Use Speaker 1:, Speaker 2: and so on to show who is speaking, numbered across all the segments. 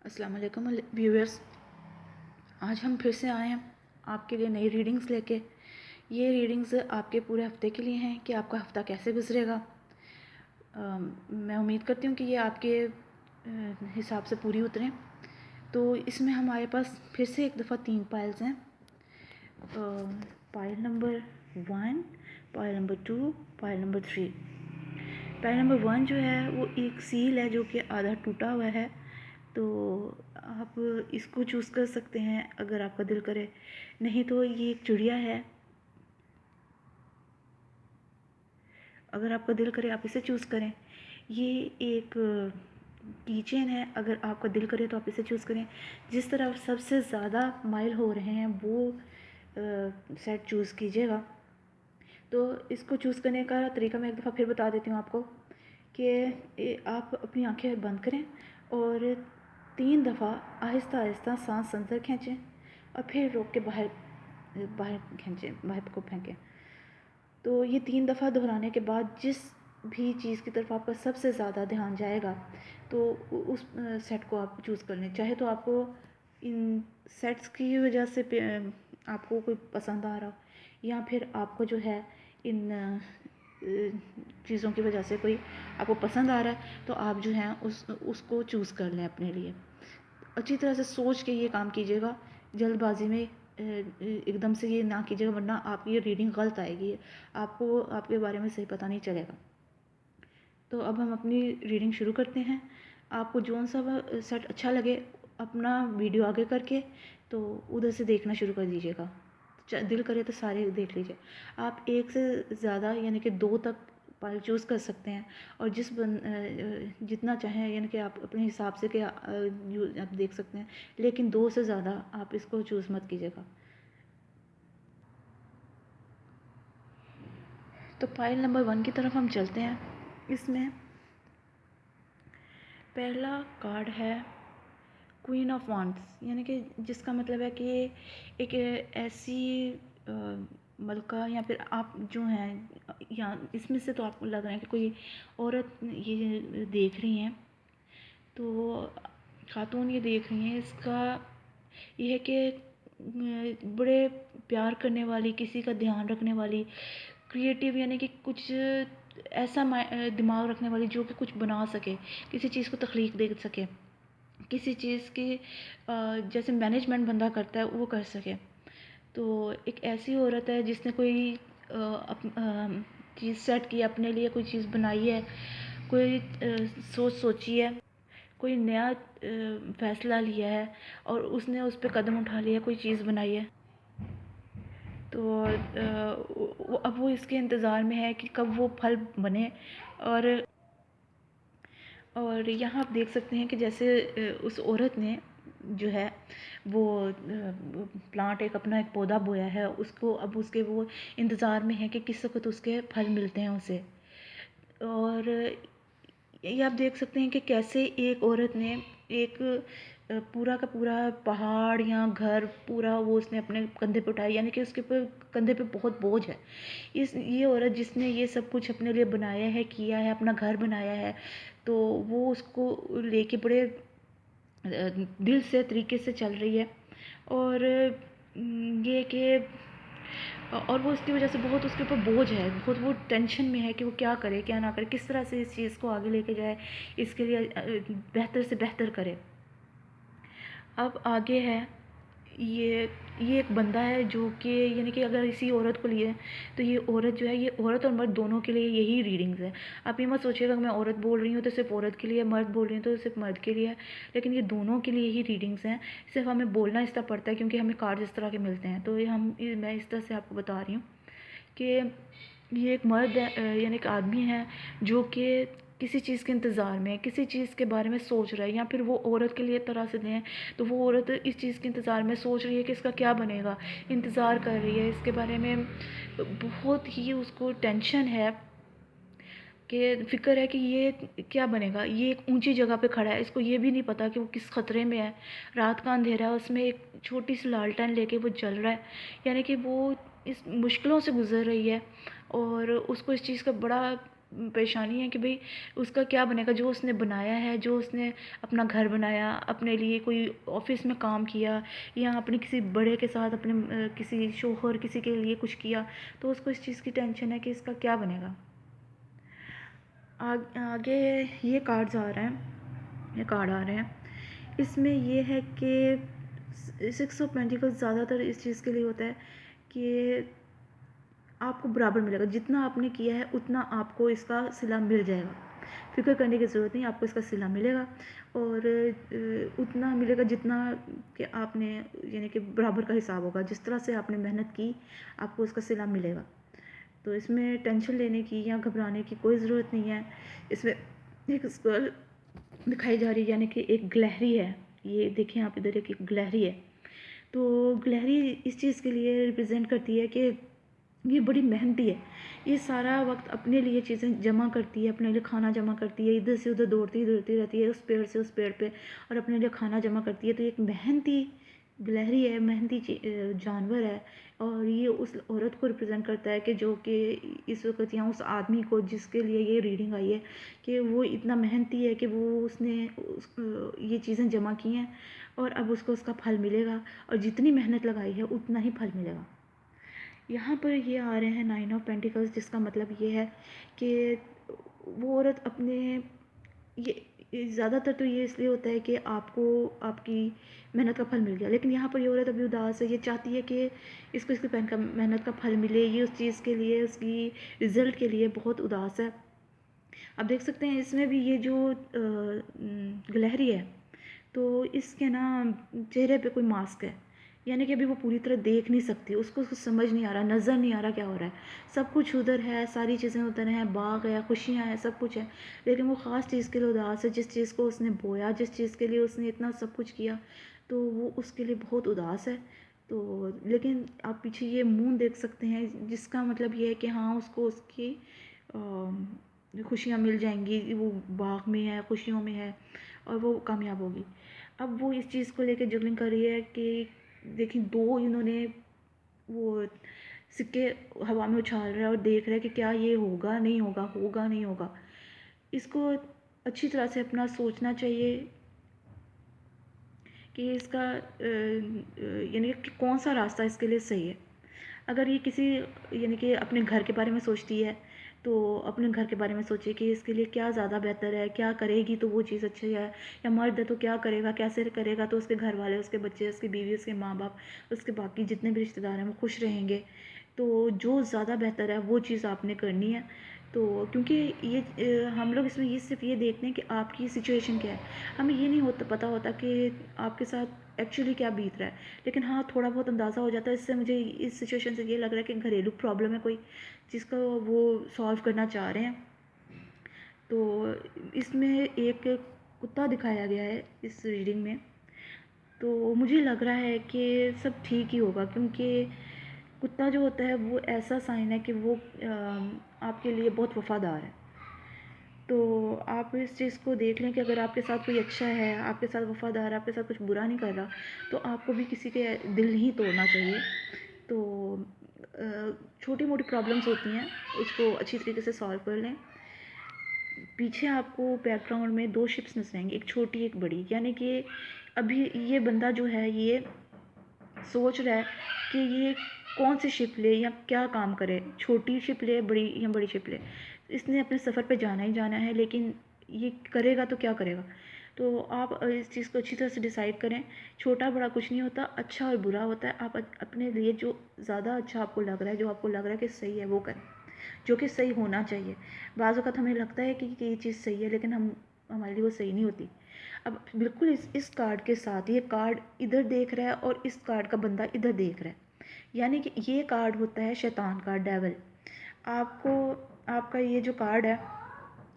Speaker 1: अस्सलाम वालेकुम व्यूअर्स। आज हम फिर से आए हैं आपके लिए नई रीडिंग्स लेके। ये रीडिंग्स आपके पूरे हफ्ते के लिए हैं कि आपका हफ्ता कैसे गुजरेगा। मैं उम्मीद करती हूँ कि ये आपके हिसाब से पूरी उतरें। तो इसमें हमारे पास फिर से एक दफ़ा 3 पाइल्स हैं। Pile number 1, pile number 2, pile number 3। Pile number 1 जो है वो एक सील है जो कि आधा टूटा हुआ है। तो आप इसको चूज़ कर सकते हैं अगर आपका दिल करे, नहीं तो ये एक चिड़िया है। अगर आपका दिल करे आप इसे चूज़ करें। ये एक की चेन है, अगर आपका दिल करे तो आप इसे चूज़ करें। जिस तरह सबसे ज़्यादा माइल हो रहे हैं वो सेट चूज़ कीजिएगा। तो इसको चूज़ करने का तरीका मैं एक दफ़ा फिर बता देती हूँ आपको कि आप अपनी आंखें बंद करें और 3 दफ़ा आहिस्ता आहिस्ता सांस अंदर खींचें और फिर रोक के बाहर बाहर खींचें, बाहर को फेंकें। तो ये 3 दफ़ा दोहराने के बाद जिस भी चीज़ की तरफ आपका सबसे ज़्यादा ध्यान जाएगा तो उस सेट को आप चूज़ कर लें। चाहे तो आपको इन सेट्स की वजह से आपको कोई पसंद आ रहा, या फिर आपको जो है इन चीज़ों की वजह से कोई आपको पसंद आ रहा है, तो आप जो है उसको चूज़ कर लें अपने लिए। अच्छी तरह से सोच के ये काम कीजिएगा, जल्दबाजी में एकदम से ये ना कीजिएगा, वरना आपकी ये रीडिंग गलत आएगी, आपको आपके बारे में सही पता नहीं चलेगा। तो अब हम अपनी रीडिंग शुरू करते हैं। आपको जौन सा सेट अच्छा लगे अपना वीडियो आगे करके तो उधर से देखना शुरू कर दीजिएगा। दिल करे तो सारे देख लीजिए। आप एक से ज़्यादा यानी कि 2 तक पाइल चूज़ कर सकते हैं, और जितना चाहें यानी कि आप अपने हिसाब से आप देख सकते हैं, लेकिन 2 से ज़्यादा आप इसको चूज़ मत कीजिएगा। तो पाइल नंबर 1 की तरफ हम चलते हैं। इसमें पहला कार्ड है क्वीन ऑफ वांड्स, यानी कि जिसका मतलब है कि एक ऐसी मलका, या फिर आप जो हैं या इसमें से तो आपको लग रहा है कि कोई औरत ये देख रही हैं। तो खातून ये देख रही हैं, इसका ये है कि बड़े प्यार करने वाली, किसी का ध्यान रखने वाली, क्रिएटिव यानी कि कुछ ऐसा दिमाग रखने वाली जो कि कुछ बना सके, किसी चीज़ को तख्लीक दे सके, किसी चीज़ की जैसे मैनेजमेंट बंदा करता है वो कर सके। तो एक ऐसी औरत है जिसने कोई चीज़ सेट की, अपने लिए कोई चीज़ बनाई है, कोई सोच सोची है, कोई नया फैसला लिया है और उसने उस पर कदम उठा लिया, कोई चीज़ बनाई है। तो अब वो इसके इंतज़ार में है कि कब वो फल बने। और यहाँ आप देख सकते हैं कि जैसे उस औरत ने जो है वो प्लांट एक पौधा बोया है, उसको अब उसके वो इंतज़ार में है कि किस वक्त उसके फल मिलते हैं उसे। और ये आप देख सकते हैं कि कैसे एक औरत ने एक पूरा का पूरा पहाड़ या घर पूरा वो उसने अपने कंधे पे उठाया, यानी कि उसके ऊपर कंधे पे बहुत बोझ है। ये औरत जिसने ये सब कुछ अपने लिए बनाया है, किया है, अपना घर बनाया है, तो वो उसको लेके बड़े दिल से तरीके से चल रही है। और ये कि और वो उसकी वजह से बहुत उसके ऊपर बोझ है, बहुत वो टेंशन में है कि वो क्या करे क्या ना करे, किस तरह से इस चीज़ को आगे लेके जाए, इसके लिए बेहतर से बेहतर करे। अब आगे है ये एक बंदा है जो कि यानी कि अगर इसी औरत को लिए तो ये औरत जो है, ये औरत और मर्द दोनों के लिए यही रीडिंग्स है। आप ये मत सोचिएगा मैं औरत बोल रही हूँ तो सिर्फ औरत के लिए, मर्द बोल रही हूँ तो सिर्फ मर्द के लिए है, लेकिन ये दोनों के लिए ही रीडिंग्स हैं। सिर्फ हमें बोलना इस तरह पड़ता है क्योंकि हमें कार्ड इस तरह के मिलते हैं। तो मैं इस तरह से आपको बता रही हूँ कि ये एक मर्द है, यानी एक आदमी है जो कि किसी चीज़ के इंतज़ार में, किसी चीज़ के बारे में सोच रहा है, या फिर वो औरत के लिए तरह से दें तो वो औरत इस चीज़ के इंतज़ार में सोच रही है कि इसका क्या बनेगा, इंतज़ार कर रही है इसके बारे में, बहुत ही उसको टेंशन है कि फ़िक्र है कि ये क्या बनेगा। ये एक ऊंची जगह पे खड़ा है, इसको ये भी नहीं पता कि वो किस ख़तरे में है। रात का अंधेरा है, उसमें एक छोटी सी लालटेन लेके वो जल रहा है, यानी कि वो इस मुश्किलों से गुज़र रही है और उसको इस चीज़ का बड़ा परेशानी है कि भाई उसका क्या बनेगा, जो उसने बनाया है, जो उसने अपना घर बनाया, अपने लिए कोई ऑफिस में काम किया या अपने किसी बड़े के साथ अपने किसी शोहर किसी के लिए कुछ किया, तो उसको इस चीज़ की टेंशन है कि इसका क्या बनेगा। आगे ये कार्ड्स आ रहे हैं, ये कार्ड आ रहे हैं, इसमें ये है कि 6 ऑफ पेंटिकल्स ज़्यादातर इस चीज़ के लिए होता है कि आपको बराबर मिलेगा, जितना आपने किया है उतना आपको इसका सिला मिल जाएगा, फिक्र करने की ज़रूरत नहीं, आपको इसका सिला मिलेगा और उतना मिलेगा जितना कि आपने, यानी कि बराबर का हिसाब होगा, जिस तरह से आपने मेहनत की आपको उसका सिला मिलेगा। तो इसमें टेंशन लेने की या घबराने की कोई ज़रूरत नहीं है। इसमें एक स्क्वायर दिखाई जा रही है, यानी कि एक गिलहरी है, ये देखें आप इधर एक गिलहरी है। तो गिलहरी इस चीज़ के लिए रिप्रेजेंट करती है कि ये बड़ी मेहनती है, ये सारा वक्त अपने लिए चीज़ें जमा करती है, अपने लिए खाना जमा करती है, इधर से उधर दौड़ती दौड़ती रहती है, उस पेड़ से उस पेड़ पे, और अपने लिए खाना जमा करती है। तो एक मेहनती गिलहरी है, मेहनती जानवर है, और ये उस औरत को रिप्रेजेंट करता है कि जो कि इस वक्त यहाँ उस आदमी को जिसके लिए ये रीडिंग आई है कि वो इतना मेहनती है कि वो उसने ये चीज़ें जमा की हैं और अब उसको उसका फल मिलेगा, और जितनी मेहनत लगाई है उतना ही फल मिलेगा। यहाँ पर ये आ रहे हैं 9 ऑफ पेंटिकल्स, जिसका मतलब ये है कि वो औरत अपने, ये ज़्यादातर तो ये इसलिए होता है कि आपको आपकी मेहनत का फल मिल गया, लेकिन यहाँ पर ये औरत अभी उदास है, ये चाहती है कि इसको इसकी मेहनत का फल मिले, ये उस चीज़ के लिए, उसकी रिज़ल्ट के लिए बहुत उदास है। आप देख सकते हैं इसमें भी ये जो गिलहरी है, तो इसके ना चेहरे पे कोई मास्क है, यानी कि अभी वो पूरी तरह देख नहीं सकती, उसको कुछ समझ नहीं आ रहा, नज़र नहीं आ रहा क्या हो रहा है। सब कुछ उधर है, सारी चीज़ें उधर हैं, बाग है, खुशियाँ हैं, सब कुछ है, लेकिन वो ख़ास चीज़ के लिए उदास है, जिस चीज़ को उसने बोया, जिस चीज़ के लिए उसने इतना सब कुछ किया, तो वो उसके लिए बहुत उदास है। तो लेकिन आप पीछे ये मून देख सकते हैं, जिसका मतलब ये है कि हाँ उसको उसकी खुशियाँ मिल जाएंगी, वो बाग में है, खुशियों में है, और वो कामयाब होगी। अब वो इस चीज़ को लेकर जगलिंग कर रही है कि देखिए, दो इन्होंने वो सिक्के हवा में उछाल रहा है और देख रहा है कि क्या ये होगा नहीं होगा, होगा नहीं होगा। इसको अच्छी तरह से अपना सोचना चाहिए कि इसका यानी कि कौन सा रास्ता इसके लिए सही है। अगर ये किसी, यानी कि अपने घर के बारे में सोचती है, तो अपने घर के बारे में सोचे कि इसके लिए क्या ज़्यादा बेहतर है, क्या करेगी तो वो चीज़ अच्छी है, या मर्द है तो क्या करेगा, कैसे करेगा तो उसके घर वाले, उसके बच्चे, उसकी बीवी, उसके माँ बाप, उसके बाकी जितने भी रिश्तेदार हैं वो खुश रहेंगे। तो जो ज़्यादा बेहतर है वो चीज़ आपने करनी है। तो क्योंकि ये हम लोग इसमें ये सिर्फ ये देखते हैं कि आपकी सिचुएशन क्या है, हमें ये नहीं होता, पता होता कि आपके साथ एक्चुअली क्या बीत रहा है, लेकिन हाँ थोड़ा बहुत अंदाज़ा हो जाता है। इससे मुझे इस सिचुएशन से ये लग रहा है कि घरेलू प्रॉब्लम है कोई, जिसका वो सॉल्व करना चाह रहे हैं। तो इसमें एक कुत्ता दिखाया गया है इस रीडिंग में, तो मुझे लग रहा है कि सब ठीक ही होगा, क्योंकि कुत्ता जो होता है वो ऐसा साइन है कि वो आपके लिए बहुत वफ़ादार है। तो आप इस चीज़ को देख लें कि अगर आपके साथ कोई अच्छा है, आपके साथ वफ़ादार है, आपके साथ कुछ बुरा नहीं कर रहा, तो आपको भी किसी के दिल नहीं तोड़ना चाहिए। तो छोटी मोटी प्रॉब्लम्स होती हैं, उसको अच्छी तरीके से सॉल्व कर लें। पीछे आपको बैकग्राउंड में 2 शिप्स नज़र आएंगी, एक छोटी एक बड़ी, यानी कि अभी ये बंदा जो है ये सोच रहा है कि ये कौन सी शिप ले या क्या काम करे, छोटी शिप ले बड़ी या बड़ी शिप ले। इसने अपने सफ़र पे जाना ही जाना है, लेकिन ये करेगा तो क्या करेगा। तो आप इस चीज़ को अच्छी तरह से डिसाइड करें, छोटा बड़ा कुछ नहीं होता, अच्छा और बुरा होता है। आप अपने लिए जो ज़्यादा अच्छा आपको लग रहा है, जो आपको लग रहा है कि सही है वो करें, जो कि सही होना चाहिए। बाज़ वक़्त हमें लगता है कि ये चीज़ सही है, लेकिन हमारे लिए वो सही नहीं होती। अब बिल्कुल इस कार्ड के साथ ये कार्ड इधर देख रहा है और इस कार्ड का बंदा इधर देख रहा है, यानी कि ये कार्ड होता है शैतान का, डेविल। आपको, आपका ये जो कार्ड है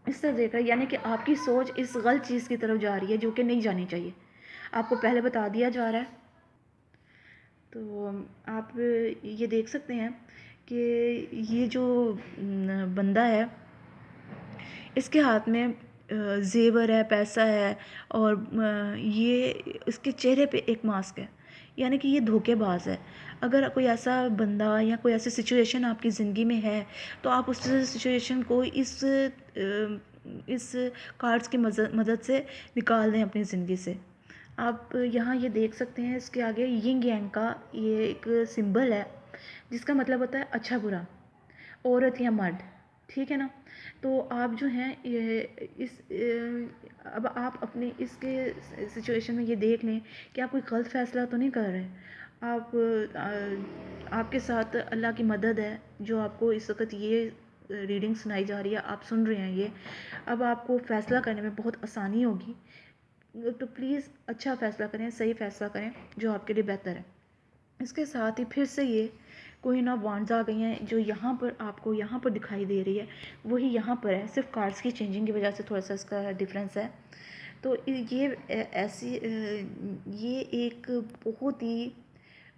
Speaker 1: इस तरह देख रहा है, यानी कि आपकी सोच इस गलत चीज़ की तरफ जा रही है जो कि नहीं जानी चाहिए, आपको पहले बता दिया जा रहा है। तो आप ये देख सकते हैं कि ये जो बंदा है, इसके हाथ में ज़ेवर है, पैसा है, और ये इसके चेहरे पे एक मास्क है। यानी कि ये धोखेबाज है। अगर कोई ऐसा बंदा या कोई ऐसी सिचुएशन आपकी ज़िंदगी में है तो आप उस सिचुएशन को इस कार्ड्स की मदद से निकाल दें अपनी ज़िंदगी से। आप यहाँ ये देख सकते हैं, इसके आगे यिंग यांग का ये एक सिंबल है जिसका मतलब होता है अच्छा बुरा, औरत या मर्द, ठीक है ना। तो आप जो हैं ये अब आप अपने इसके सिचुएशन में ये देख लें कि आप कोई गलत फ़ैसला तो नहीं कर रहे। आपके साथ अल्लाह की मदद है जो आपको इस वक्त ये रीडिंग सुनाई जा रही है, आप सुन रहे हैं ये। अब आपको फ़ैसला करने में बहुत आसानी होगी, तो प्लीज़ अच्छा फ़ैसला करें, सही फ़ैसला करें जो आपके लिए बेहतर है। इसके साथ ही फिर से ये क्वीन ऑफ वांड्स आ गई हैं जो यहाँ पर आपको यहाँ पर दिखाई दे रही है, वही यहाँ पर है, सिर्फ कार्ड्स की चेंजिंग की वजह से थोड़ा सा इसका डिफरेंस है। तो ये ऐसी ये एक बहुत ही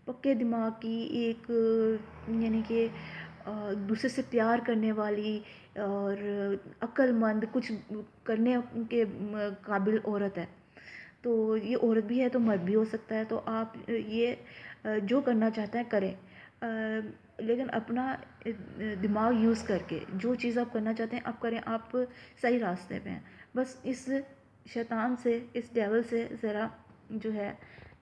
Speaker 1: पक्के दिमाग की एक यानी कि दूसरे से प्यार करने वाली और अक्लमंद कुछ करने के काबिल औरत है। तो ये औरत भी है तो मर्द भी हो सकता है। तो आप ये जो करना चाहते हैं करें, लेकिन अपना दिमाग यूज़ करके जो चीज़ आप करना चाहते हैं आप करें, आप सही रास्ते पे हैं। बस इस शैतान से, इस डेविल से ज़रा जो है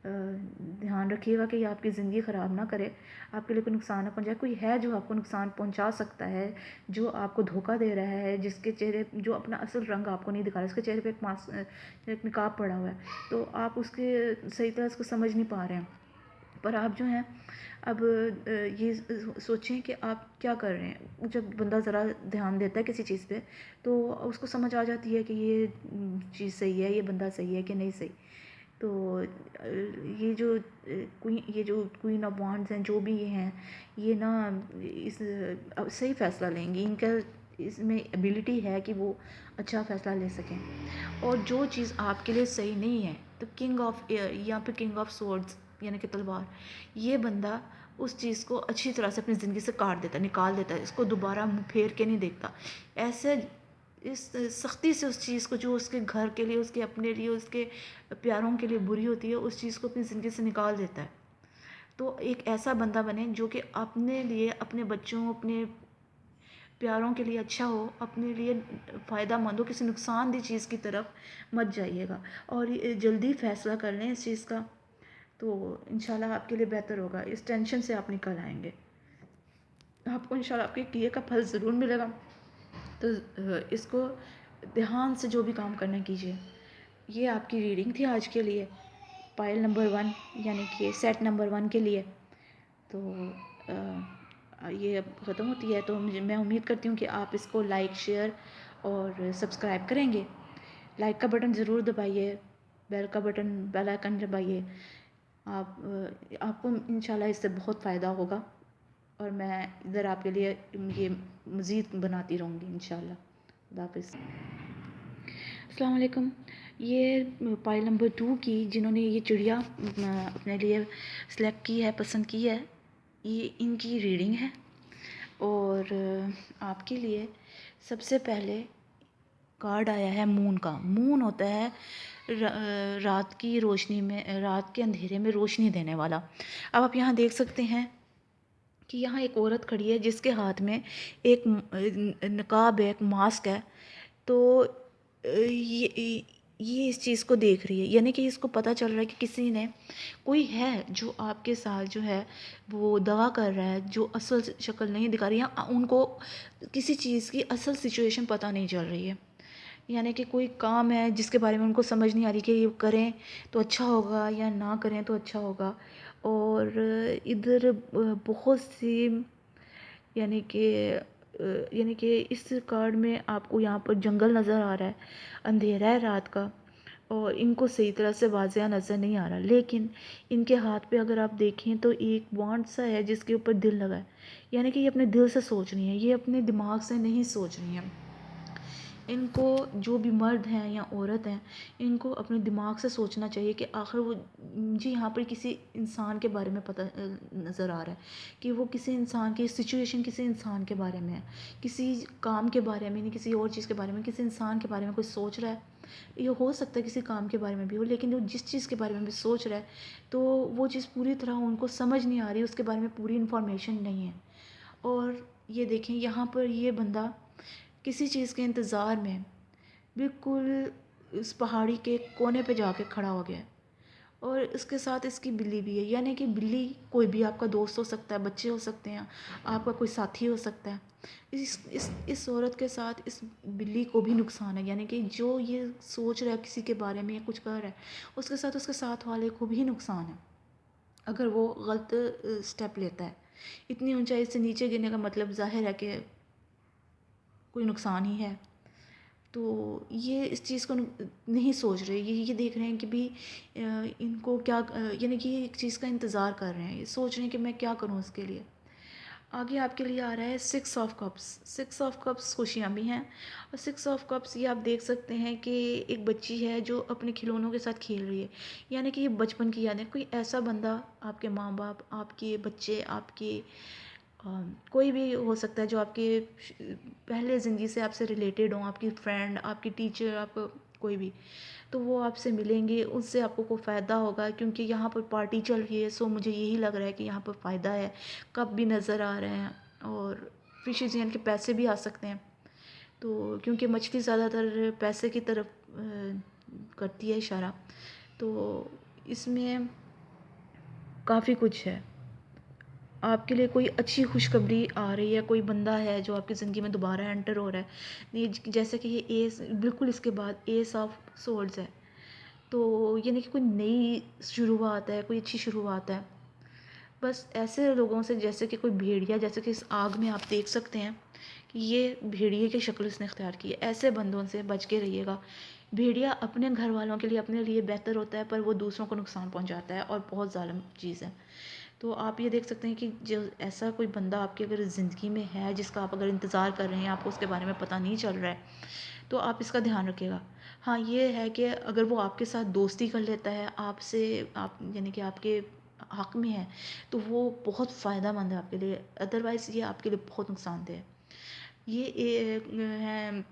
Speaker 1: ध्यान रखिएगा कि ये आपकी ज़िंदगी ख़राब ना करे, आपके लिए कोई नुकसान ना पहुंचाए। कोई है जो आपको नुकसान पहुंचा सकता है, जो आपको धोखा दे रहा है, जिसके चेहरे जो अपना असल रंग आपको नहीं दिखा रहा, उसके चेहरे पे एक निकाब पड़ा हुआ है, तो आप उसके सही तरह उसको समझ नहीं पा रहे हैं। पर आप जो हैं अब ये सोचें कि आप क्या कर रहे हैं। जब बंदा ज़रा ध्यान देता है किसी चीज़ पे तो उसको समझ आ जाती है कि ये चीज़ सही है, ये बंदा सही है कि नहीं सही। तो ये जो क्वीन ऑफ वांड्स हैं, जो भी ये हैं, ये ना इस सही फ़ैसला लेंगी। इनका इसमें एबिलिटी है कि वो अच्छा फ़ैसला ले सकें। और जो चीज़ आपके लिए सही नहीं है, तो किंग ऑफ एयर या फिर किंग ऑफ सोर्ड्स यानी कि तलवार, ये बंदा उस चीज़ को अच्छी तरह से अपनी ज़िंदगी से काट देता है, निकाल देता है, इसको दोबारा मुँह फेर के नहीं देखता। ऐसे इस सख्ती से उस चीज़ को जो उसके घर के लिए, उसके अपने लिए, उसके प्यारों के लिए बुरी होती है, उस चीज़ को अपनी ज़िंदगी से निकाल देता है। तो एक ऐसा बंदा बने जो कि अपने लिए, अपने बच्चों, अपने प्यारों के लिए अच्छा हो, अपने लिए फ़ायदा मंद हो, किसी नुकसानदेह चीज़ की तरफ मत जाइएगा। और जल्दी फ़ैसला कर लें इस चीज़ का, तो इंशाल्लाह आपके लिए बेहतर होगा। इस टेंशन से आप निकल आएंगे, आपको इंशाल्लाह आपके किए का फल ज़रूर मिलेगा। तो इसको ध्यान से जो भी काम करना कीजिए। ये आपकी रीडिंग थी आज के लिए, पायल नंबर 1 यानी कि सेट नंबर 1 के लिए। तो ये अब ख़त्म होती है, तो मैं उम्मीद करती हूँ कि आप इसको लाइक, शेयर और सब्सक्राइब करेंगे। लाइक का बटन ज़रूर दबाइए, बेल का बटन, बेल आइकन दबाइए। आपको इंशाल्लाह इससे बहुत फ़ायदा होगा और मैं इधर आपके लिए ये मज़ीद बनाती रहूँगी इंशाल्लाह। खुदा हाफ़िज़। अस्सलाम वालेकुम। ये पाइल नंबर 2 की जिन्होंने ये चिड़िया अपने लिए सेलेक्ट की है, पसंद की है, ये इनकी रीडिंग है। और आपके लिए सबसे पहले कार्ड आया है मून का। मून होता है रात की रोशनी में, रात के अंधेरे में रोशनी देने वाला। अब आप यहाँ देख सकते हैं कि यहाँ एक औरत खड़ी है जिसके हाथ में एक नकाब है, एक मास्क है। तो ये इस चीज़ को देख रही है, यानी कि इसको पता चल रहा है कि किसी ने, कोई है जो आपके साथ जो है वो दगा कर रहा है, जो असल शक्ल नहीं दिखा रही है, उनको किसी चीज़ की असल सिचुएशन पता नहीं चल रही है। यानी कि कोई काम है जिसके बारे में उनको समझ नहीं आ रही कि ये करें तो अच्छा होगा या ना करें तो अच्छा होगा। और इधर बहुत सी यानी कि इस कार्ड में आपको यहाँ पर जंगल नज़र आ रहा है, अंधेरा है रात का, और इनको सही तरह से वाज़िया नज़र नहीं आ रहा। लेकिन इनके हाथ पे अगर आप देखें तो एक बॉन्ड सा है जिसके ऊपर दिल लगा है, यानी कि ये अपने दिल से सोच रही हैं, ये अपने दिमाग से नहीं सोच रही हैं। इनको जो भी मर्द हैं या औरत हैं, इनको अपने दिमाग से सोचना चाहिए कि आखिर वो मुझे यहाँ पर किसी इंसान के बारे में पता नज़र आ रहा है कि वो किसी इंसान की सिचुएशन किसी इंसान के बारे में है, किसी काम के बारे में नहीं, किसी और चीज़ के बारे में, किसी इंसान के बारे में कोई सोच रहा है। ये हो सकता है किसी काम के बारे में भी हो, लेकिन वो जिस चीज़ के बारे में भी सोच रहा है तो वो चीज़ पूरी तरह उनको समझ नहीं आ रही, उसके बारे में पूरी इन्फॉर्मेशन नहीं है। और ये देखें यहाँ पर ये बंदा किसी चीज़ के इंतज़ार में बिल्कुल उस पहाड़ी के कोने पे जाके खड़ा हो गया है, और इसके साथ इसकी बिल्ली भी है। यानी कि बिल्ली कोई भी आपका दोस्त हो सकता है, बच्चे हो सकते हैं, आपका कोई साथी हो सकता है। इस औरत के साथ इस बिल्ली को भी नुकसान है, यानी कि जो ये सोच रहा है किसी के बारे में या कुछ कर रहा है, उसके साथ वाले को भी नुकसान है अगर वो गलत स्टेप लेता है। इतनी ऊंचाई से नीचे गिरने का मतलब ज़ाहिर है कि कोई नुकसान ही है। तो ये इस चीज़ को नहीं सोच रहे, ये देख रहे हैं कि भी इनको क्या यानी कि एक चीज़ का इंतज़ार कर रहे हैं, ये सोच रहे हैं कि मैं क्या करूं उसके लिए। आगे आपके लिए आ रहा है 6 ऑफ कप्स। 6 ऑफ कप्स खुशियाँ भी हैं, और 6 ऑफ कप्स ये आप देख सकते हैं कि एक बच्ची है जो अपने खिलौनों के साथ खेल रही है। यानी कि ये बचपन की यादें, कोई ऐसा बंदा, आपके माँ बाप, आपके बच्चे, आपके कोई भी हो सकता है जो आपके पहले ज़िंदगी से आपसे रिलेटेड हो, आपकी फ्रेंड, आपकी टीचर, आपको कोई भी, तो वो आपसे मिलेंगे, उससे आपको कोई फ़ायदा होगा क्योंकि यहाँ पर पार्टी चल रही है। सो मुझे यही लग रहा है कि यहाँ पर फ़ायदा है। कप भी नज़र आ रहे हैं, और फिशेज़ यानी कि पैसे भी आ सकते हैं। तो क्योंकि मछली ज़्यादातर पैसे की तरफ करती है इशारा, तो इसमें काफ़ी कुछ है। आपके लिए कोई अच्छी खुशखबरी आ रही है, कोई बंदा है जो आपकी ज़िंदगी में दोबारा एंटर हो रहा है। नहीं, जैसे कि ये एस, बिल्कुल इसके बाद एस ऑफ सोर्ड्स है, तो यानी कि कोई नई शुरुआत है, कोई अच्छी शुरुआत है। बस ऐसे लोगों से, जैसे कि कोई भेड़िया, जैसे कि इस आग में आप देख सकते हैं कि ये भेड़िए की शक्ल इसने इख्तियार की है, ऐसे बंदों से बच के रहिएगा। भेड़िया अपने घर वालों के लिए, अपने लिए बेहतर होता है, पर वो दूसरों को नुकसान पहुंचाता है और बहुत ज़ालिम चीज़ है। तो आप ये देख सकते हैं कि जो ऐसा कोई बंदा आपकी अगर ज़िंदगी में है, जिसका आप अगर इंतज़ार कर रहे हैं, आपको उसके बारे में पता नहीं चल रहा है, तो आप इसका ध्यान रखिएगा। हाँ, ये है कि अगर वो आपके साथ दोस्ती कर लेता है, आपसे, आप यानी कि आपके हक़ में है, तो वो बहुत फ़ायदेमंद है आपके लिए, अदरवाइज़ ये आपके लिए बहुत नुकसानदेह है। ये है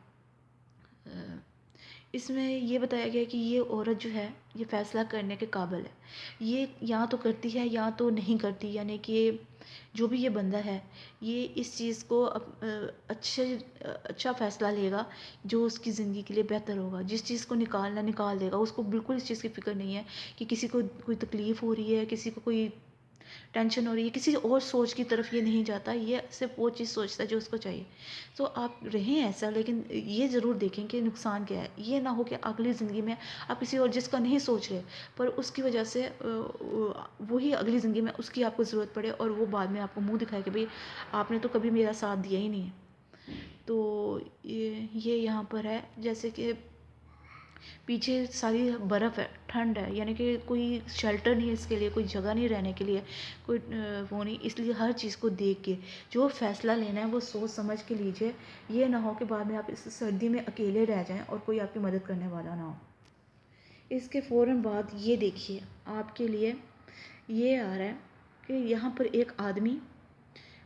Speaker 1: इसमें ये बताया गया कि ये औरत जो है, ये फ़ैसला करने के काबिल है। ये या तो करती है या तो नहीं करती, यानी कि जो भी ये बंदा है, ये इस चीज़ को अच्छा फ़ैसला लेगा जो उसकी ज़िंदगी के लिए बेहतर होगा। जिस चीज़ को निकालना निकाल देगा, उसको बिल्कुल इस चीज़ की फ़िक्र नहीं है कि किसी को कोई तकलीफ़ हो रही है, किसी को कोई टेंशन हो रही है, किसी और सोच की तरफ ये नहीं जाता, ये सिर्फ वो चीज़ सोचता है जो उसको चाहिए। तो आप रहें ऐसा, लेकिन ये ज़रूर देखें कि नुकसान क्या है। ये ना हो कि अगली ज़िंदगी में आप किसी और जिसका नहीं सोच रहे, पर उसकी वजह से वही अगली ज़िंदगी में उसकी आपको ज़रूरत पड़े, और वो बाद में आपको मुँह दिखाए कि भाई आपने तो कभी मेरा साथ दिया ही नहीं है। तो ये यहाँ पर है, जैसे कि पीछे सारी बर्फ़ है, ठंड है, यानी कि कोई शेल्टर नहीं है इसके लिए, कोई जगह नहीं रहने के लिए, कोई वो नहीं। इसलिए हर चीज़ को देख के जो फ़ैसला लेना है वो सोच समझ के लीजिए। ये ना हो कि बाद में आप इस सर्दी में अकेले रह जाएं और कोई आपकी मदद करने वाला ना हो। इसके फ़ौरन बाद ये देखिए, आपके लिए ये आ रहा है कि यहाँ पर एक आदमी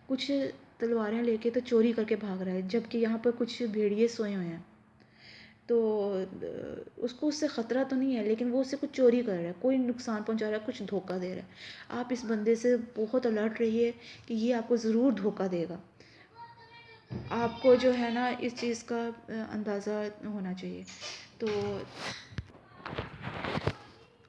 Speaker 1: कुछ तलवारें लेके तो चोरी करके भाग रहा है, जबकि यहाँ पर कुछ भेड़िए सोए हुए हैं। तो उसको उससे ख़तरा तो नहीं है, लेकिन वो उससे कुछ चोरी कर रहा है, कोई नुकसान पहुंचा रहा है, कुछ धोखा दे रहा है। आप इस बंदे से बहुत अलर्ट रहिए कि ये आपको ज़रूर धोखा देगा। आपको जो है ना इस चीज़ का अंदाज़ा होना चाहिए। तो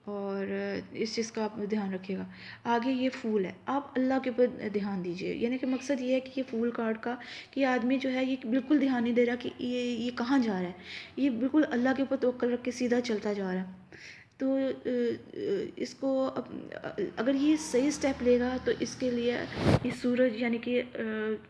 Speaker 1: और इस चीज़ का आप ध्यान रखिएगा। आगे ये फूल है, आप अल्लाह के ऊपर ध्यान दीजिए, यानी कि मकसद ये है कि ये फूल कार्ड का, कि आदमी जो है ये बिल्कुल ध्यान नहीं दे रहा कि ये कहाँ जा रहा है, ये बिल्कुल अल्लाह के ऊपर तवक्कल रख के सीधा चलता जा रहा है। तो इसको अगर ये सही स्टेप लेगा तो इसके लिए ये सूरज यानी कि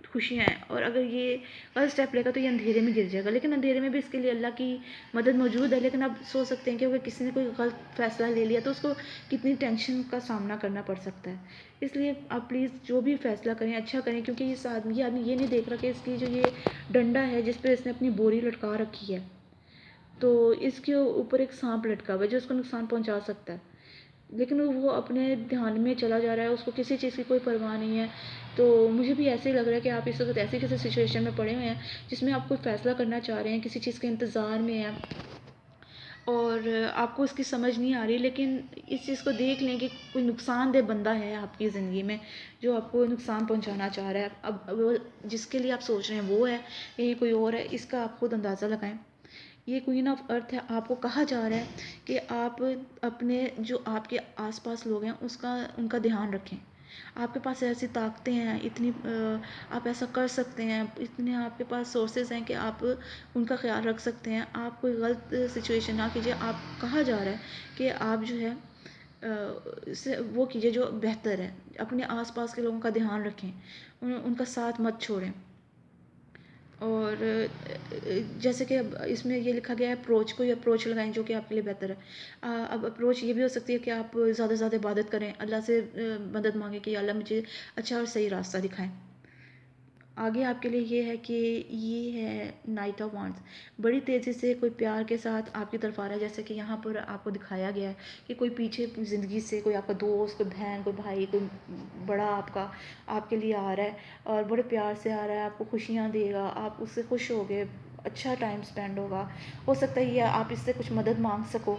Speaker 1: खुशियाँ हैं, और अगर ये गलत स्टेप लेगा तो ये अंधेरे में गिर जाएगा। लेकिन अंधेरे में भी इसके लिए अल्लाह की मदद मौजूद है। लेकिन आप सोच सकते हैं कि अगर किसी ने कोई गलत फैसला ले लिया तो उसको कितनी टेंशन का सामना करना पड़ सकता है। इसलिए आप प्लीज़ जो भी फैसला करें अच्छा करें, क्योंकि इस आदमी ये नहीं देख रहा कि इसकी जो ये डंडा है जिस पर इसने अपनी बोरी लटका रखी है, तो इसके ऊपर एक सांप लटका हुआ है जो उसको नुकसान पहुंचा सकता है। लेकिन वो अपने ध्यान में चला जा रहा है, उसको किसी चीज़ की कोई परवाह नहीं है। तो मुझे भी ऐसे ही लग रहा है कि आप इस वक्त ऐसी किसी सिचुएशन में पड़े हुए हैं जिसमें आप कोई फ़ैसला करना चाह रहे हैं, किसी चीज़ के इंतज़ार में हैं और आपको उसकी समझ नहीं आ रही। लेकिन इस चीज़ को देख लें कि कोई नुकसानदेह बंदा है आपकी ज़िंदगी में जो आपको नुकसान पहुंचाना चाह रहा है। अब वो जिसके लिए आप सोच रहे हैं वो है या कोई और है, इसका आप खुद अंदाज़ा लगाएं। ये क्वीन ऑफ अर्थ है। आपको कहा जा रहा है कि आप अपने जो आपके आसपास लोग हैं उसका उनका ध्यान रखें। आपके पास ऐसी ताकतें हैं, इतनी आप ऐसा कर सकते हैं, इतने आपके पास सोर्सेज हैं कि आप उनका ख्याल रख सकते हैं। आप कोई गलत सिचुएशन ना कीजिए। आप कहा जा रहा है कि आप जो है से वो कीजिए जो बेहतर है। अपने आसपास के लोगों का ध्यान रखें, उनका साथ मत छोड़ें। और जैसे कि अब इसमें ये लिखा गया है अप्रोच, कोई अप्रोच लगाएं जो कि आपके लिए बेहतर है। अब अप्रोच ये भी हो सकती है कि आप ज़्यादा से ज़्यादा इबादत करें, अल्लाह से मदद मांगें कि अल्लाह मुझे अच्छा और सही रास्ता दिखाएं। आगे आपके लिए ये है कि ये है नाइट ऑफ वांड्स। बड़ी तेज़ी से कोई प्यार के साथ आपकी तरफ आ रहा है, जैसे कि यहाँ पर आपको दिखाया गया है कि कोई पीछे ज़िंदगी से कोई आपका दोस्त, कोई बहन, कोई भाई, कोई बड़ा आपका आपके लिए आ रहा है और बड़े प्यार से आ रहा है, आपको खुशियाँ देगा, आप उससे खुश होगे, अच्छा टाइम स्पेंड होगा। हो सकता है ये आप इससे कुछ मदद मांग सको,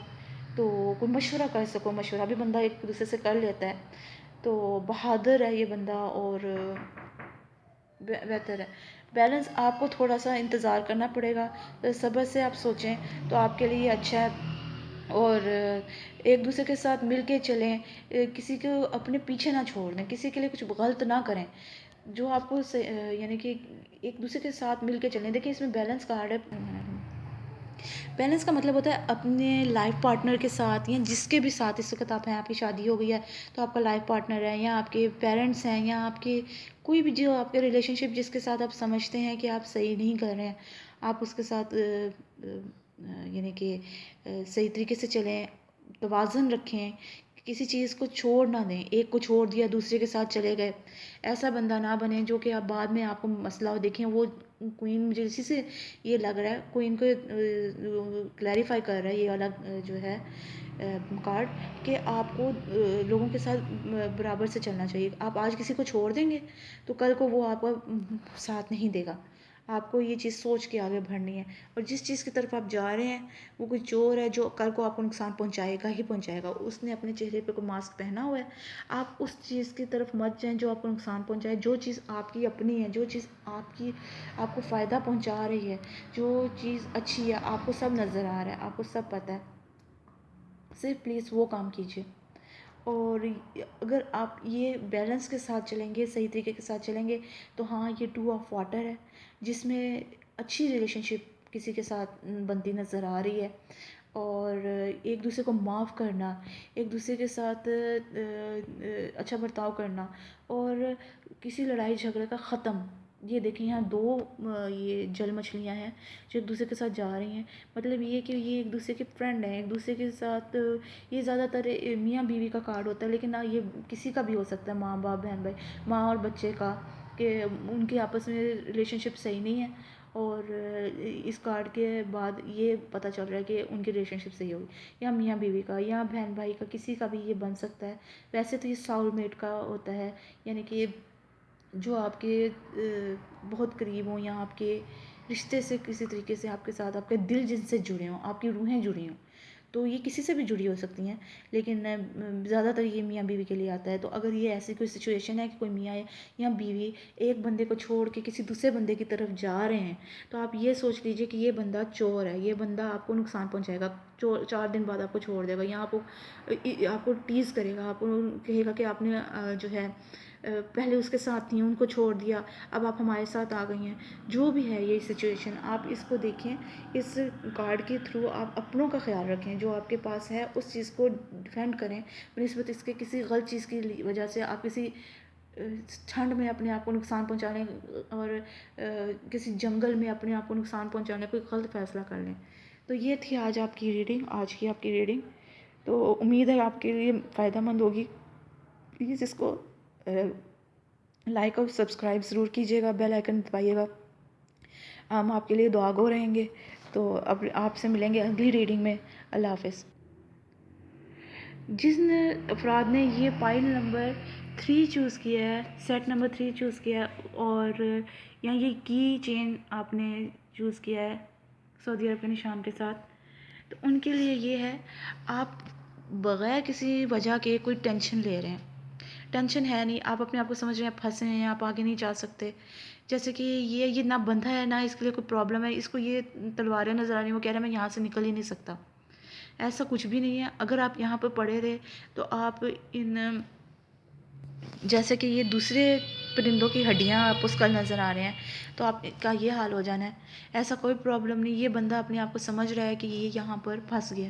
Speaker 1: तो कोई मशवरा कर सको। मशवरा भी बंदा एक दूसरे से कर लेता है। तो बहादुर है ये बंदा और बेहतर है। बैलेंस आपको थोड़ा सा इंतज़ार करना पड़ेगा, तो सब्र से आप सोचें तो आपके लिए अच्छा है। और एक दूसरे के साथ मिल के चलें, किसी को अपने पीछे ना छोड़ दें, किसी के लिए कुछ गलत ना करें जो आपको यानी कि एक दूसरे के साथ मिल के चलें। देखिए इसमें बैलेंस कार्ड है। बैलेंस का मतलब होता है अपने लाइफ पार्टनर के साथ या जिसके भी साथ इस वक्त आप हैं, आपकी शादी हो गई है तो आपका लाइफ पार्टनर है, या आपके पेरेंट्स हैं, या आपके कोई भी जो आपके रिलेशनशिप जिसके साथ आप समझते हैं कि आप सही नहीं कर रहे हैं, आप उसके साथ यानी कि सही तरीके से चलें, तवाज़ुन रखें, किसी चीज़ को छोड़ ना दें। एक को छोड़ दिया दूसरे के साथ चले गए, ऐसा बंदा ना बने जो कि आप बाद में आपको मसला हो। देखें वो क्वीन, मुझे इसी से ये लग रहा है क्वीन को क्लैरिफाई कर रहा है ये वाला जो है कार्ड, कि आपको लोगों के साथ बराबर से चलना चाहिए। आप आज किसी को छोड़ देंगे तो कल को वो आपका साथ नहीं देगा। आपको ये चीज़ सोच के आगे बढ़नी है। और जिस चीज़ की तरफ आप जा रहे हैं वो कोई चोर है जो कल को आपको नुकसान पहुंचाएगा ही पहुंचाएगा। उसने अपने चेहरे पे कोई मास्क पहना हुआ है, आप उस चीज़ की तरफ मत जाएं जो आपको नुकसान पहुंचाए। जो चीज़ आपकी अपनी है, जो चीज़ आपकी आपको फ़ायदा पहुंचा रही है, जो चीज़ अच्छी है, आपको सब नज़र आ रहा है, आपको सब पता है, सिर्फ प्लीज़ वो काम कीजिए। और अगर आप ये बैलेंस के साथ चलेंगे, सही तरीके के साथ चलेंगे, तो हाँ ये टू ऑफ वाटर है जिसमें अच्छी रिलेशनशिप किसी के साथ बनती नज़र आ रही है। और एक दूसरे को माफ़ करना, एक दूसरे के साथ अच्छा बर्ताव करना, और किसी लड़ाई झगड़े का ख़त्म। ये देखिए यहाँ दो ये जल मछलियाँ हैं जो एक दूसरे के साथ जा रही हैं। मतलब ये कि ये एक दूसरे के फ्रेंड हैं, एक दूसरे के साथ। ये ज़्यादातर मियाँ बीवी का कार्ड होता है, लेकिन ना ये किसी का भी हो सकता है, माँ बाप, बहन भाई, माँ और बच्चे का, कि उनके आपस में रिलेशनशिप सही नहीं है। और इस कार्ड के बाद ये पता चल रहा है कि उनकी रिलेशनशिप सही होगी, या मियाँ बीवी का, या बहन भाई का, किसी का भी ये बन सकता है। वैसे तो ये साउलमेट का होता है, यानी कि जो आपके बहुत करीब हों, या आपके रिश्ते से किसी तरीके से आपके साथ आपके दिल जिनसे जुड़े हों, आपकी रूहें जुड़ी हों। तो ये किसी से भी जुड़ी हो सकती हैं, लेकिन ज़्यादातर ये मियाँ बीवी के लिए आता है। तो अगर ये ऐसी कोई सिचुएशन है कि कोई मियाँ या बीवी एक बंदे को छोड़ के किसी दूसरे बंदे की तरफ जा रहे हैं, तो आप ये सोच लीजिए कि ये बंदा चोर है, ये बंदा आपको नुकसान पहुँचाएगा। 4 दिन बाद आपको छोड़ देगा, या आपको टीज़ करेगा, आपको कहेगा कि आपने जो है पहले उसके साथ थी, उनको छोड़ दिया, अब आप हमारे साथ आ गई हैं। जो भी है ये सिचुएशन, आप इसको देखें, इस कार्ड के थ्रू आप अपनों का ख्याल रखें, जो आपके पास है उस चीज़ को डिफेंड करें बनिस्बत इसके किसी गलत चीज़ की वजह से आप किसी ठंड में अपने आप को नुकसान पहुंचाने और किसी जंगल में अपने आप को नुकसान पहुंचाने कोई गलत फैसला कर लें। तो ये थी आज की आपकी रीडिंग। तो उम्मीद है आपके लिए फ़ायदेमंद होगी। प्लीज़ इसको लाइक और सब्सक्राइब ज़रूर कीजिएगा, बेल आइकन दबाइएगा। हम आपके लिए दुआगो रहेंगे। तो अब आपसे मिलेंगे अगली रीडिंग में। अल्लाह हाफ़िज़। जिन अफराद ने ये पाइल नंबर 3 चूज़ किया है, सेट नंबर 3 चूज़ किया है, और यहाँ ये की चेन आपने चूज़ किया है सऊदी अरब के निशान के साथ, तो उनके लिए ये है, आप बग़ैर किसी वजह के कोई टेंशन ले रहे हैं। टेंशन है नहीं, आप अपने आप को समझ रहे हैं फंसे हैं, आप आगे नहीं जा सकते। जैसे कि ये ना बंधा है, ना इसके लिए कोई प्रॉब्लम है, इसको ये तलवारें नज़र आ रही हैं, वो कह रहा है मैं यहाँ से निकल ही नहीं सकता। ऐसा कुछ भी नहीं है। अगर आप यहाँ पर पड़े रहे तो आप इन, जैसे कि ये दूसरे परिंदों की हड्डियाँ आपको स्कल नज़र आ रहे हैं, तो आपका ये हाल हो जाना है। ऐसा कोई प्रॉब्लम नहीं, ये बंदा अपने आप को समझ रहा है कि ये यहाँ पर फंस गया,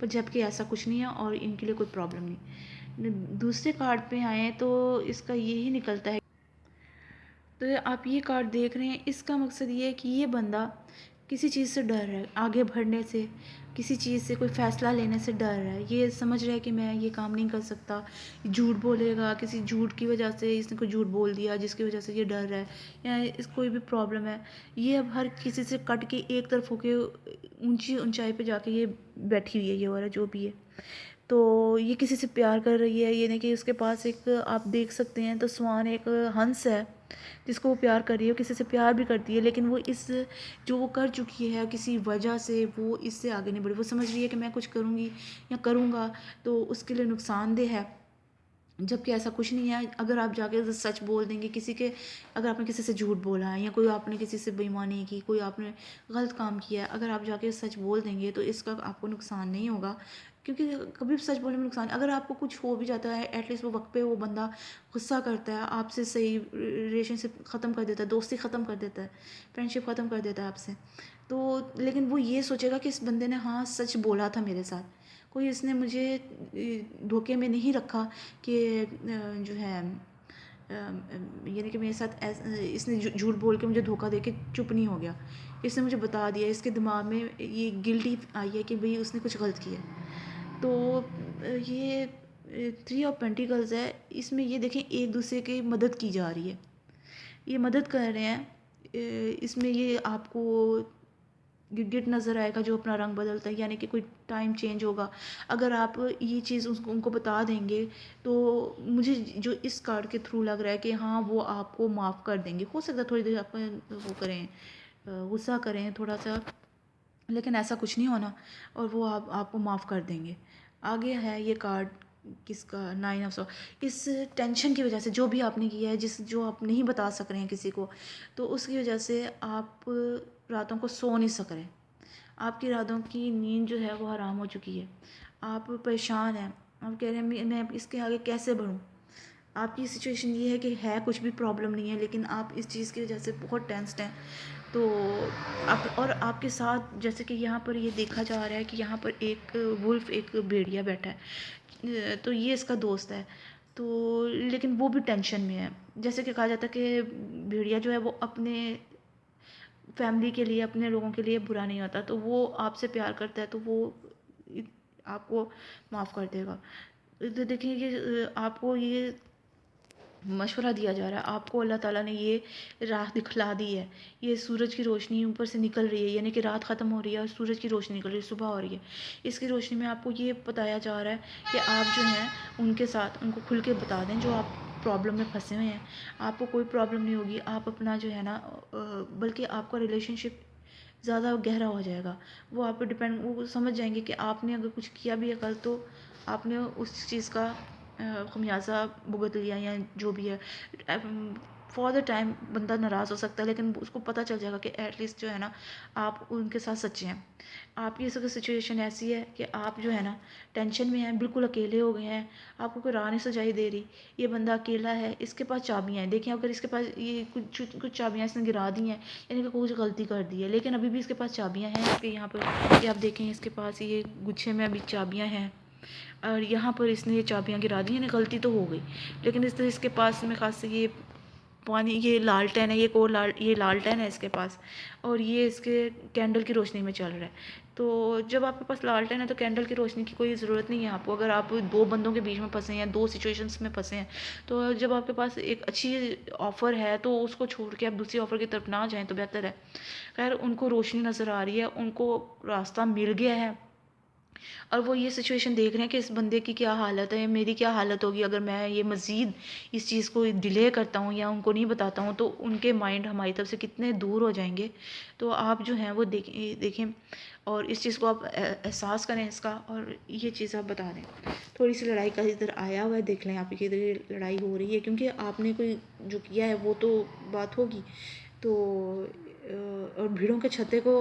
Speaker 1: पर जबकि ऐसा कुछ नहीं है और इनके लिए कोई प्रॉब्लम नहीं। दूसरे कार्ड पे आए तो इसका यही निकलता है। तो आप ये कार्ड देख रहे हैं, इसका मकसद ये है कि ये बंदा किसी चीज़ से डर रहा है, आगे बढ़ने से, किसी चीज़ से कोई फ़ैसला लेने से डर रहा है। ये समझ रहा है कि मैं ये काम नहीं कर सकता, झूठ बोलेगा, किसी झूठ की वजह से इसने कोई झूठ बोल दिया जिसकी वजह से ये डर रहा है, या इस कोई भी प्रॉब्लम है। ये अब हर किसी से कट के एक तरफ होके ऊंची ऊंचाई पे जाके ये बैठी हुई है, ये वाला जो भी है। तो ये किसी से प्यार कर रही है, ये नहीं कि उसके पास एक, आप देख सकते हैं तो स्वान एक हंस है जिसको वो प्यार कर रही है, वो किसी से प्यार भी करती है, लेकिन वो इस, जो वो कर चुकी है किसी वजह से, वो इससे आगे नहीं बढ़ी। वो समझ रही है कि मैं कुछ करूँगी या करूँगा तो उसके लिए नुकसानदेह है, जबकि ऐसा कुछ नहीं है। अगर आप जाके सच बोल देंगे किसी के, अगर आपने किसी से झूठ बोला है या कोई आपने किसी से बेईमानी की, कोई आपने गलत काम किया है, अगर आप जाके सच बोल देंगे तो इसका आपको नुकसान नहीं होगा, क्योंकि कभी भी सच बोलने में नुकसान। अगर आपको कुछ हो भी जाता है, एटलीस्ट वो वक्त पे वो बंदा गुस्सा करता है आपसे, सही रिलेशनशिप ख़त्म कर देता है, दोस्ती ख़त्म कर देता है, फ्रेंडशिप ख़त्म कर देता है आपसे। तो लेकिन वो ये सोचेगा कि इस बंदे ने हाँ सच बोला था मेरे साथ, कोई इसने मुझे धोखे में नहीं रखा कि जो है यानी कि मेरे साथ इसने झूठ बोल के मुझे धोखा दे के चुप नहीं हो गया, इसने मुझे बता दिया, इसके दिमाग में ये गिल्टी आई है कि भाई उसने कुछ गलत किया। तो ये 3 ऑफ पेंटिकल्स है, इसमें ये देखें एक दूसरे की मदद की जा रही है, ये मदद कर रहे हैं। इसमें ये आपको गिरगिट नज़र आएगा जो अपना रंग बदलता है, यानी कि कोई टाइम चेंज होगा। अगर आप ये चीज़ उनको बता देंगे तो मुझे जो इस कार्ड के थ्रू लग रहा है कि हाँ वो आपको माफ़ कर देंगे। हो सकता है थोड़ी देर आप वो करें, गुस्सा करें थोड़ा सा, लेकिन ऐसा कुछ नहीं होना, और वो आपको माफ़ कर देंगे। आगे है ये कार्ड किसका, 9 ऑफ सॉर्ड्स। इस टेंशन की वजह से जो भी आपने किया है, जो आप नहीं बता सक रहे हैं किसी को, तो उसकी वजह से आप रातों को सो नहीं सक रहे, आपकी रातों की नींद जो है वो हराम हो चुकी है, आप परेशान हैं, आप कह रहे हैं मैं इसके आगे कैसे बढ़ूँ। आपकी सिचुएशन ये है कि है कुछ भी प्रॉब्लम नहीं है, लेकिन आप इस चीज़ की वजह से बहुत टेंस्ड हैं। तो आप, और आपके साथ जैसे कि यहाँ पर ये देखा जा रहा है कि यहाँ पर एक वुल्फ, एक भेड़िया बैठा है, तो ये इसका दोस्त है। तो लेकिन वो भी टेंशन में है। जैसे कि कहा जाता है कि भेड़िया जो है वो अपने फैमिली के लिए, अपने लोगों के लिए बुरा नहीं होता, तो वो आपसे प्यार करता है तो वो आपको माफ़ कर देगा। तो देखिए कि आपको ये मशवरा दिया जा रहा है, आपको अल्लाह ताला ने ये राह दिखला दी है। ये सूरज की रोशनी ऊपर से निकल रही है, यानी कि रात ख़त्म हो रही है और सूरज की रोशनी निकल रही है, सुबह हो रही है। इसकी रोशनी में आपको ये बताया जा रहा है कि आप जो हैं उनके साथ, उनको खुल के बता दें जो आप प्रॉब्लम में फंसे हुए हैं। आपको कोई प्रॉब्लम नहीं होगी, आप अपना जो है ना, बल्कि आपका रिलेशनशिप ज़्यादा गहरा हो जाएगा। वो आप पे डिपेंड, वो समझ जाएंगे कि आपने अगर कुछ किया भी है कल, तो आपने उस चीज़ का खमियाजा भुगत लिया या जो भी है। फॉर द टाइम बंदा नाराज़ हो सकता है, लेकिन उसको पता चल जाएगा कि एटलीस्ट जो है ना आप उनके साथ सच्चे हैं। आपकी अगर सिचुएशन ऐसी है कि आप जो है ना टेंशन में हैं, बिल्कुल अकेले हो गए हैं, आपको कोई राह नहीं सुझाई दे रही, ये बंदा अकेला है, इसके पास चाबियाँ हैं। देखिए अगर इसके पास ये कुछ चाबियाँ इसने गिरा दी हैं, यानी कि कुछ गलती कर दी है, लेकिन अभी भी इसके पास चाबियाँ हैं। इसके यहाँ पर ये आप देखें, इसके पास ये गुच्छे में अभी चाबियाँ हैं, और यहाँ पर इसने ये चाबियाँ गिरा दी, यानी गलती तो हो गई। लेकिन इस तरह इसके पास में खास से ये पानी, ये लालटेन है, ये लालटेन है इसके पास, और ये इसके कैंडल की रोशनी में चल रहा है। तो जब आपके पास लालटेन है तो कैंडल की रोशनी की कोई ज़रूरत नहीं है आपको। अगर आप दो बंदों के बीच में फंसे हैं, दो सिचुएशंस में फंसे हैं, तो जब आपके पास एक अच्छी ऑफ़र है तो उसको छोड़ के आप दूसरी ऑफ़र की तरफ ना जाएं तो बेहतर है। खैर, उनको रोशनी नज़र आ रही है, उनको रास्ता मिल गया है, और वो ये सिचुएशन देख रहे हैं कि इस बंदे की क्या हालत है, मेरी क्या हालत होगी अगर मैं ये मज़ीद इस चीज़ को डिले करता हूँ या उनको नहीं बताता हूँ, तो उनके माइंड हमारी तरफ से कितने दूर हो जाएंगे। तो आप जो हैं वो देखें और इस चीज़ को आप एहसास करें इसका, और ये चीज़ आप बता दें। थोड़ी सी लड़ाई का इधर आया हुआ है, देख लें आप कि इधर लड़ाई हो रही है, क्योंकि आपने कोई जो किया है वो तो बात होगी। तो और भीड़ों के छत्ते को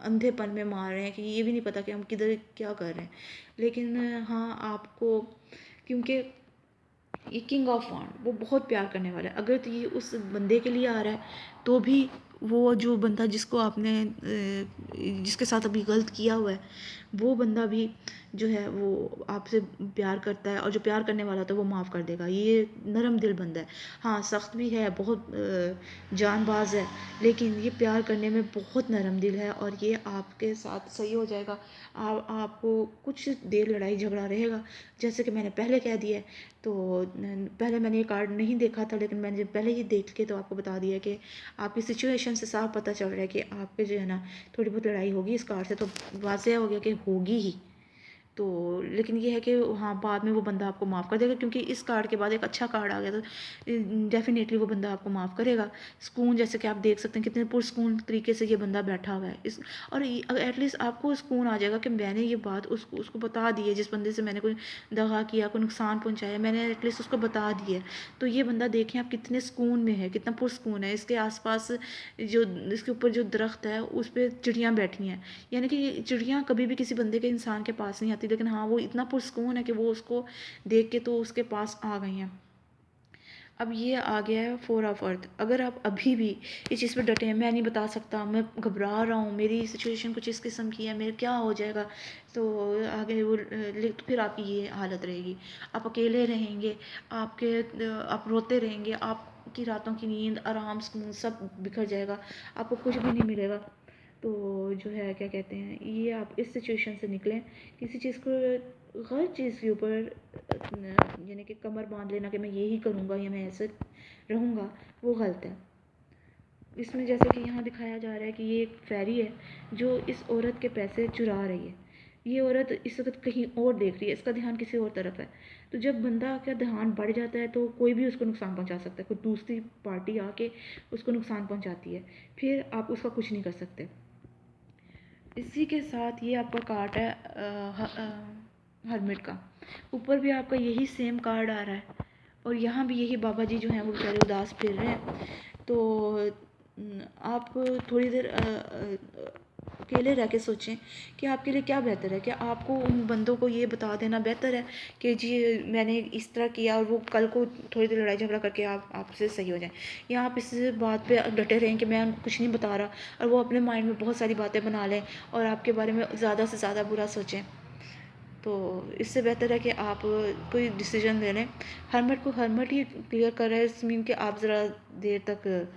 Speaker 1: अंधेपन में मार रहे हैं कि ये भी नहीं पता कि हम किधर क्या कर रहे हैं। लेकिन हाँ, आपको, क्योंकि ये किंग ऑफ वांड वो बहुत प्यार करने वाला है। अगर तो ये उस बंदे के लिए आ रहा है तो भी वो जो बंदा जिसको आपने जिसके साथ अभी गलत किया हुआ है, वो बंदा भी जो है वो आपसे प्यार करता है, और जो प्यार करने वाला होता है वो माफ़ कर देगा। ये नरम दिल बंदा है। हाँ, सख्त भी है, बहुत जानबाज है, लेकिन ये प्यार करने में बहुत नरम दिल है, और ये आपके साथ सही हो जाएगा। आपको कुछ देर लड़ाई झगड़ा रहेगा, जैसे कि मैंने पहले कह दिया है। तो पहले मैंने ये कार्ड नहीं देखा था, लेकिन मैंने पहले ही देख के तो आपको बता दिया कि आपकी सिचुएशन से साफ पता चल रहा है कि आपके जो है ना थोड़ी बहुत लड़ाई होगी इस कार्ड से, तो वाज़ेह हो गया कि होगी ही। तो लेकिन ये है कि हाँ, बाद में वो बंदा आपको माफ़ कर देगा, क्योंकि इस कार्ड के बाद एक अच्छा कार्ड आ गया, तो डेफिनेटली वो बंदा आपको माफ़ करेगा। सुकून, जैसे कि आप देख सकते हैं कितने पुरसुकून तरीके से ये बंदा बैठा हुआ है इस, और एटलीस्ट आपको सुकून आ जाएगा कि मैंने ये बात उसको बता दी है, जिस बंदे से मैंने कोई दगा किया, कोई नुकसान पहुँचाया, मैंने एटलीस्ट उसको बता दिया है। तो ये बंदा देखें आप कितने सुकून में है, कितना पुरसुकून है। इसके आसपास जो, इसके ऊपर जो दरख्त है उस पर चिड़ियाँ बैठी हैं, यानी कि चिड़ियाँ कभी भी किसी बंदे के, इंसान के पास नहीं आती, लेकिन हाँ, वो इतना पुरसुकून है कि वो उसको देख के तो उसके पास आ गई हैं। अब ये आ गया है 4 ऑफ अर्थ। अगर आप अभी भी इस चीज़ पर डटे हैं, मैं नहीं बता सकता, मैं घबरा रहा हूँ, मेरी सिचुएशन कुछ इस किस्म की है, मेरे क्या हो जाएगा, तो आगे वो तो फिर आपकी ये हालत रहेगी। आप अकेले रहेंगे, आप रोते रहेंगे, आपकी रातों की नींद, आराम, सुकून सब बिखर जाएगा, आपको कुछ भी नहीं मिलेगा। तो जो है क्या कहते हैं, ये आप इस सिचुएशन से निकलें। किसी चीज़ को, हर चीज़ के ऊपर यानी कि कमर बांध लेना कि मैं यही करूँगा या मैं ऐसे रहूँगा, वो गलत है। इसमें जैसे कि यहाँ दिखाया जा रहा है कि ये एक फैरी है जो इस औरत के पैसे चुरा रही है। ये औरत इस वक्त कहीं और देख रही है, इसका ध्यान किसी और तरफ है। तो जब बंदा का ध्यान बढ़ जाता है तो कोई भी उसको नुकसान पहुंचा सकता है, कोई दूसरी पार्टी आके उसको नुकसान पहुंचाती है, फिर आप उसका कुछ नहीं कर सकते। इसी के साथ ये आपका कार्ड है हर्मिट का। ऊपर भी आपका यही सेम कार्ड आ रहा है, और यहाँ भी यही बाबा जी जो हैं वो बेचारे उदास फिर रहे हैं। तो आप थोड़ी देर अकेले रह के सोचें कि आपके लिए क्या बेहतर है। क्या आपको उन बंदों को ये बता देना बेहतर है कि जी मैंने इस तरह किया, और वो कल को थोड़ी देर लड़ाई झगड़ा करके आपसे सही हो जाएं, या आप इस बात पे डटे रहें कि मैं उनको कुछ नहीं बता रहा, और वो अपने माइंड में बहुत सारी बातें बना लें और आपके बारे में ज़्यादा से ज़्यादा बुरा सोचें। तो इससे बेहतर है कि आप कोई डिसीजन ले लें। हर्मिट ही क्लियर कर रहा है, इस मीन कि आप ज़रा देर तक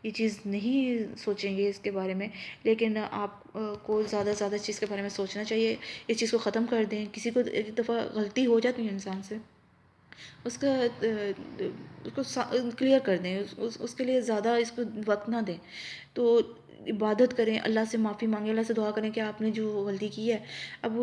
Speaker 1: ये चीज़ नहीं सोचेंगे इसके बारे में, लेकिन आप को ज़्यादा से ज़्यादा इस चीज़ के बारे में सोचना चाहिए। इस चीज़ को ख़त्म कर दें। किसी को एक दफ़ा गलती हो जाती है इंसान से, उसका उसको क्लियर कर दें, उसके लिए ज़्यादा इसको वक्त ना दें। तो इबादत करें, अल्लाह से माफ़ी मांगें, अल्लाह से दुआ करें कि आपने जो गलती की है अब